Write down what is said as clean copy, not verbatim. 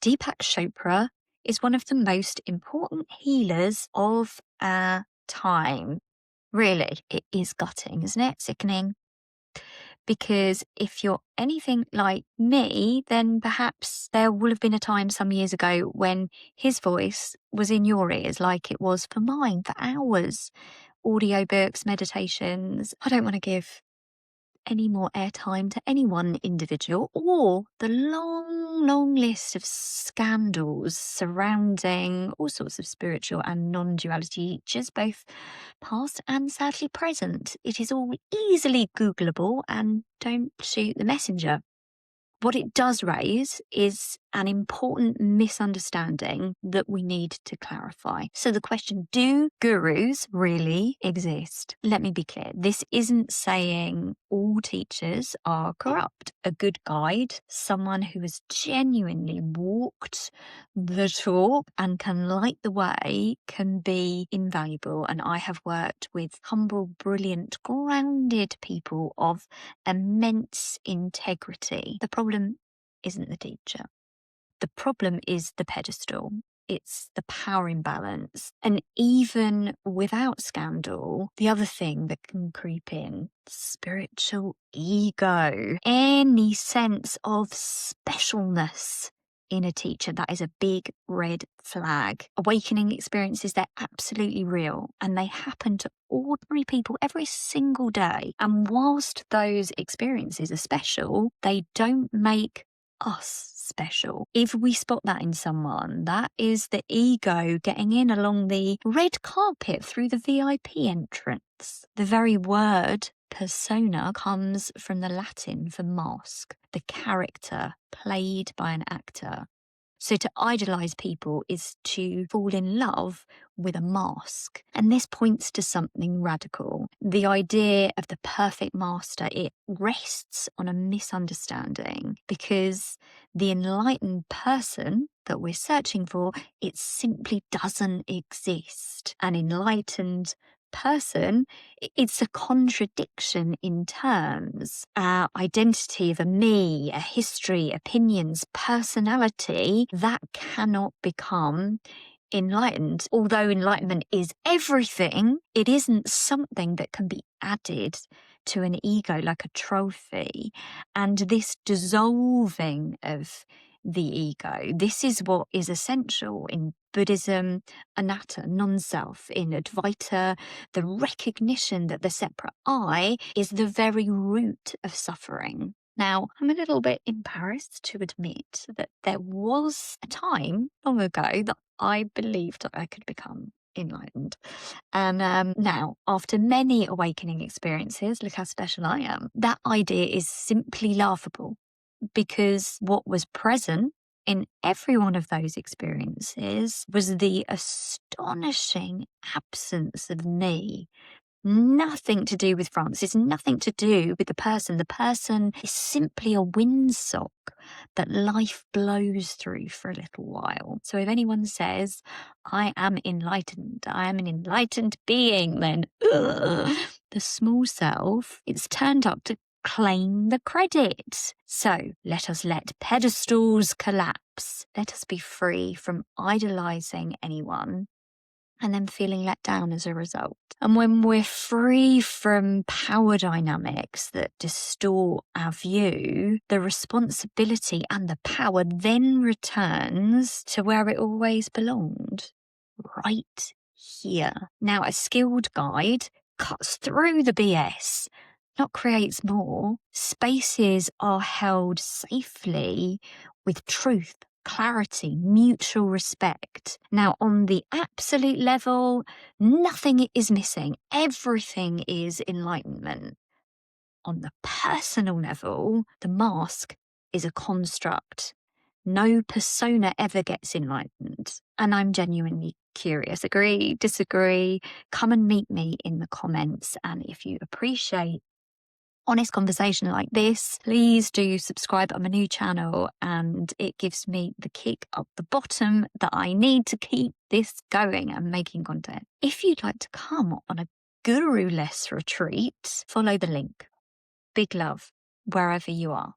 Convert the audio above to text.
Deepak Chopra is one of the most important healers of our time. Really, it is gutting, isn't it? Sickening. Because if you're anything like me, then perhaps there will have been a time some years ago when his voice was in your ears like it was for mine for hours. Audiobooks, meditations. I don't want to give any more airtime to any one individual or the long list of scandals surrounding all sorts of spiritual and non-duality teachers, both past and sadly present. It is all easily Googleable, and don't shoot the messenger. What it does raise is an important misunderstanding that we need to clarify. So the question, do gurus really exist? Let me be clear. This isn't saying all teachers are corrupt. A good guide, someone who has genuinely walked the talk and can light the way, can be invaluable. And I have worked with humble, brilliant, grounded people of immense integrity. The problem isn't the teacher. The problem is the pedestal. It's the power imbalance. And even without scandal, the other thing that can creep in, spiritual ego, any sense of specialness in a teacher, that is a big red flag. Awakening experiences, they're absolutely real and they happen to ordinary people every single day. And whilst those experiences are special, they don't make us special. If we spot that in someone, that is the ego getting in along the red carpet through the VIP entrance. The very word persona comes from the Latin for mask, the character played by an actor. So to idolize people is to fall in love with a mask. And this points to something radical. The idea of the perfect master, it rests on a misunderstanding, because the enlightened person that we're searching for, it simply doesn't exist. An enlightened person, it's a contradiction in terms. Our identity of a me, a history, opinions, personality, that cannot become enlightened. Although enlightenment is everything, it isn't something that can be added to an ego like a trophy. And this dissolving of the ego, this is what is essential in Buddhism, anatta, non-self, in Advaita, the recognition that the separate I is the very root of suffering. Now, I'm a little bit embarrassed to admit that there was a time long ago that I believed that I could become enlightened. And now, after many awakening experiences, look how special I am, that idea is simply laughable, because what was present in every one of those experiences was the astonishing absence of me. Nothing to do with France. It's nothing to do with the person. The person is simply a windsock that life blows through for a little while. So if anyone says, I am enlightened, I am an enlightened being, then the small self, it's turned up to claim the credit. So let us let pedestals collapse. Let us be free from idolizing anyone and then feeling let down as a result. And when we're free from power dynamics that distort our view, the responsibility and the power then returns to where it always belonged, right here. Now, a skilled guide cuts through the BS, not creates more. Spaces are held safely with truth, clarity, mutual respect. Now, on the absolute level, nothing is missing. Everything is enlightenment. On the personal level, the mask is a construct. No persona ever gets enlightened. And I'm genuinely curious. Agree, disagree? Come and meet me in the comments. And if you appreciate honest conversation like this, please do subscribe on my new channel, and it gives me the kick up the bottom that I need to keep this going and making content. If you'd like to come on a guru-less retreat, follow the link. Big love wherever you are.